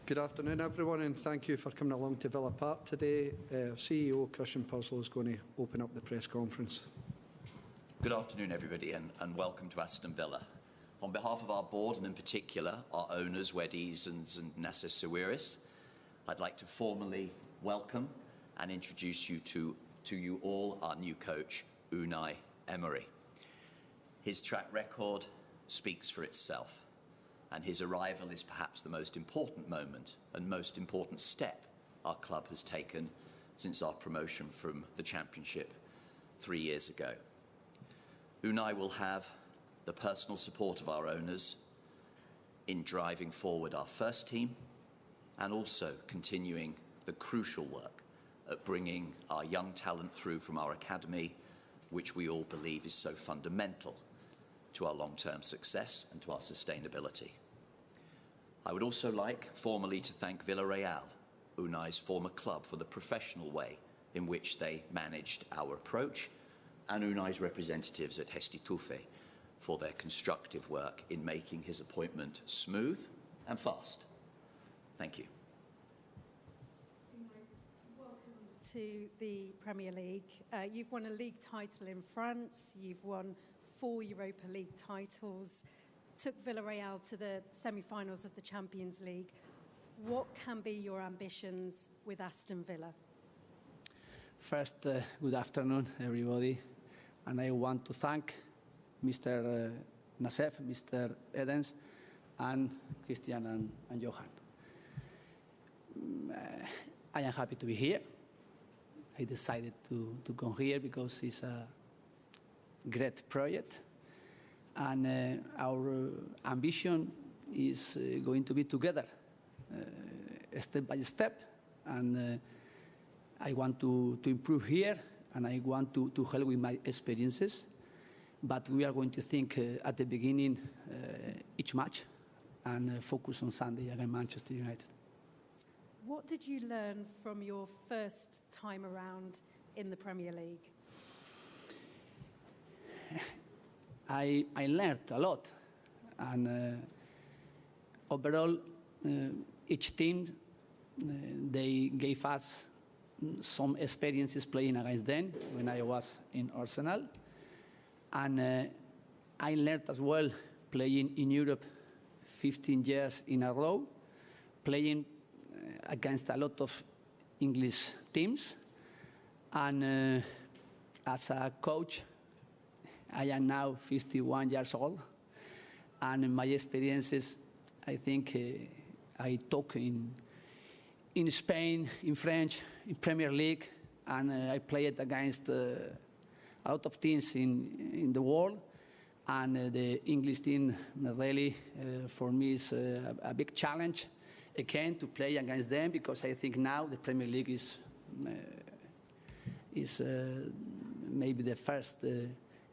Good afternoon, everyone, and thank you for coming along to Villa Park today. CEO Christian Purslow is going to open up the press conference. Good afternoon, everybody, and welcome to Aston Villa. On behalf of our board, and in particular our owners, Weddies and Nasser Sawiris, I'd like to formally welcome and introduce you to you all our new coach, Unai Emery. His track record speaks for itself, and his arrival is perhaps the most important moment and most important step our club has taken since our promotion from the Championship 3 years ago. Unai will have the personal support of our owners in driving forward our first team and also continuing the crucial work at bringing our young talent through from our academy, which we all believe is so fundamental to our long-term success and to our sustainability. I would also like formally to thank Villarreal, Unai's former club, for the professional way in which they managed our approach, and Unai's representatives at Restitufe for their constructive work in making his appointment smooth and fast. Thank you. Welcome to the Premier League. You've won a league title in France, you've won 4 Europa League titles, took Villarreal to the semi-finals of the Champions League. What can be your ambitions with Aston Villa? First, good afternoon, everybody. And I want to thank Mr. Nassef, Mr. Edens, and Christian and Johan. I am happy to be here. I decided to come here because it's a great project. And our ambition is going to be together, step by step. And I want to improve here, and I want to help with my experiences. But we are going to think at the beginning each match and focus on Sunday against Manchester United. What did you learn from your first time around in the Premier League? I learned a lot, and overall, each team, they gave us some experiences playing against them when I was in Arsenal. And I learned as well playing in Europe 15 years in a row, playing against a lot of English teams. And as a coach, I am now 51 years old. And in my experiences, I think I talk in Spain, in French, in Premier League, and I played against a lot of teams in the world. And the English team really, for me, is a big challenge, again, to play against them, because I think now the Premier League is maybe the first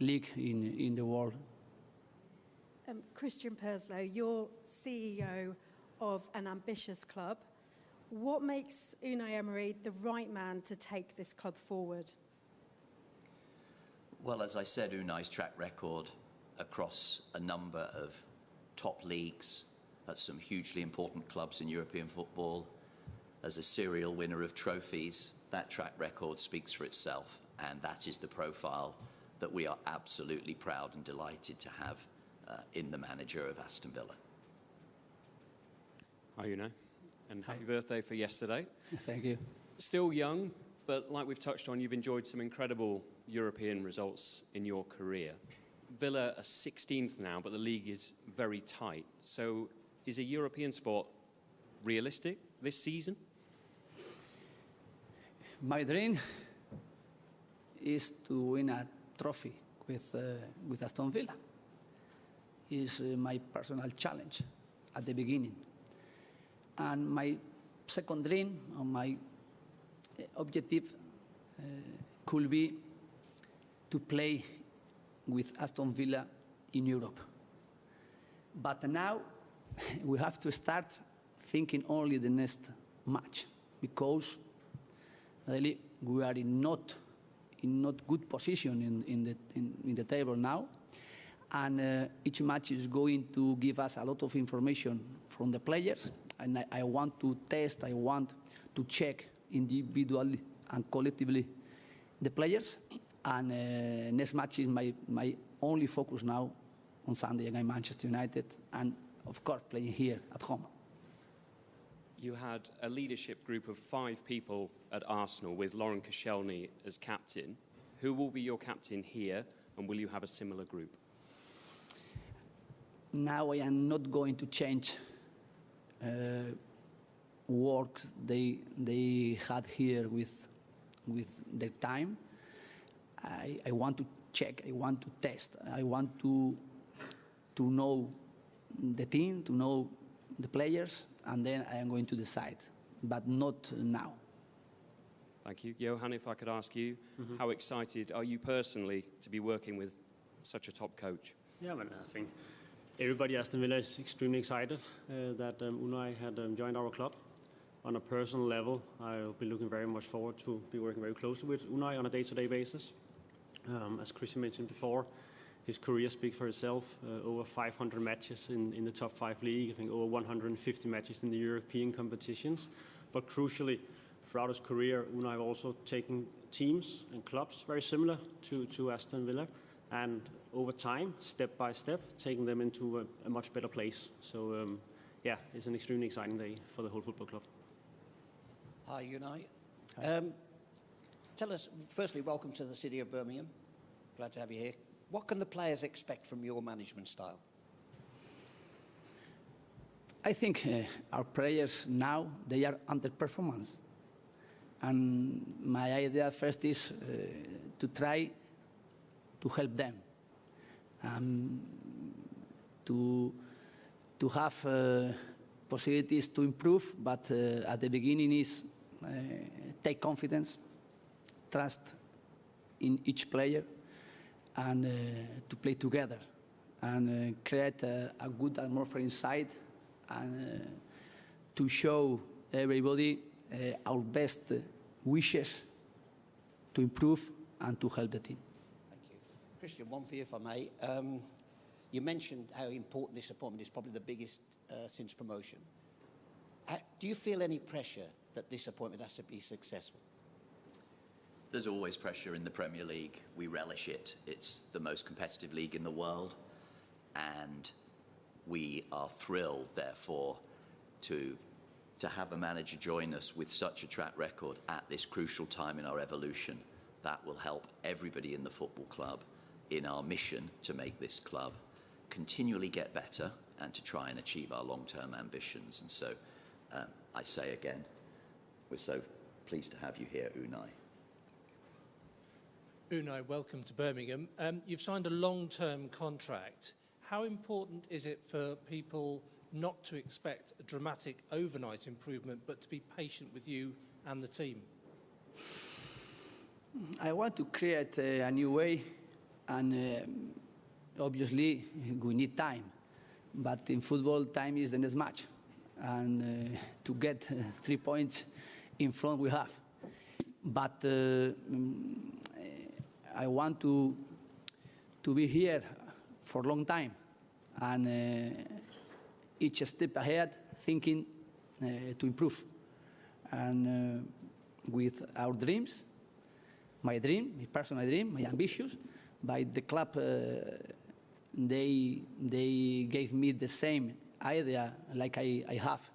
league in the world. Christian Purslow, you're CEO of an ambitious club. What makes Unai Emery the right man to take this club forward? Well, as I said, Unai's track record across a number of top leagues at some hugely important clubs in European football, as a serial winner of trophies, that track record speaks for itself, and that is the profile that we are absolutely proud and delighted to have in the manager of Aston Villa. Hi, Unai, and happy birthday for yesterday. Thank you. Still young, but like we've touched on, you've enjoyed some incredible European results in your career. Villa are 16th now, but the league is very tight. So is a European spot realistic this season? My dream is to win a trophy with Aston Villa. It's my personal challenge at the beginning. And my second dream, or my objective, could be to play with Aston Villa in Europe. But now we have to start thinking only the next match, because really we are in not good position in the table now, and each match is going to give us a lot of information from the players and I want to test, I want to check individually and collectively the players. And next match is my only focus now on Sunday against Manchester United, and of course playing here at home. You had a leadership group of 5 people at Arsenal with Lauren Koscielny as captain. Who will be your captain here, and will you have a similar group? Now I am not going to change work they had here with their time. I want to check, I want to test, I want to know the team, to know the players, and then I am going to decide, but not now. Thank you. Johan, if I could ask you, how excited are you personally to be working with such a top coach? Yeah, I think everybody at Aston Villa is extremely excited that Unai had joined our club. On a personal level, I'll be looking very much forward to be working very closely with Unai on a day-to-day basis. As Christian mentioned before, his career speaks for itself. Over 500 matches in the top 5 league, I think over 150 matches in the European competitions. But crucially, throughout his career, Unai also taken teams and clubs very similar to Aston Villa, and over time, step by step, taking them into a much better place. So, yeah, it's an extremely exciting day for the whole football club. Hi, Unai. Tell us, firstly, welcome to the city of Birmingham. Glad to have you here. What can the players expect from your management style? I think our players now, they are under performance. And my idea first is to try to help them, to have possibilities to improve, but at the beginning is take confidence, trust in each player, and to play together, and create a good atmosphere inside, and to show everybody our best wishes to improve and to help the team. Thank you. Christian, one for you, if I may. You mentioned how important this appointment is, probably the biggest since promotion. Do you feel any pressure that this appointment has to be successful? There's always pressure in the Premier League. We relish it. It's the most competitive league in the world. And we are thrilled, therefore, to have a manager join us with such a track record at this crucial time in our evolution. That will help everybody in the football club in our mission to make this club continually get better and to try and achieve our long-term ambitions. And so I say again, we're so pleased to have you here, Unai. Unai, welcome to Birmingham. You've signed a long-term contract. How important is it for people not to expect a dramatic overnight improvement, but to be patient with you and the team? I want to create a new way, and obviously we need time. But in football, time is the next match, and to get 3 points in front we have. But I want to be here for a long time, and each step ahead, thinking to improve. And with our dreams, my dream, my personal dream, my ambitions, by the club, they gave me the same idea like I have.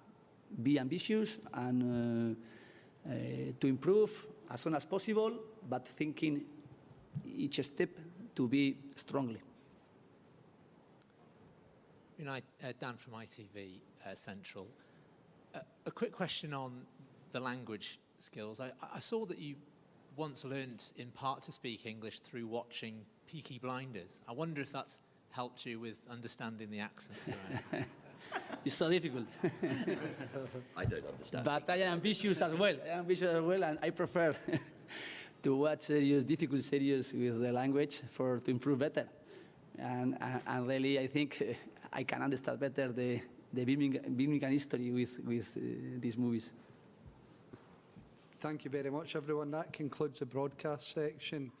Be ambitious and to improve as soon as possible, but thinking each step to be strongly. Unai, Dan from ITV Central. A quick question on the language skills. I saw that you once learned in part to speak English through watching Peaky Blinders. I wonder if that's helped you with understanding the accents around. It's so difficult. I don't understand. But I am ambitious as well. And I prefer to watch difficult series with the language to improve better. And really, I think I can understand better the Birmingham history with these movies. Thank you very much, everyone. That concludes the broadcast section.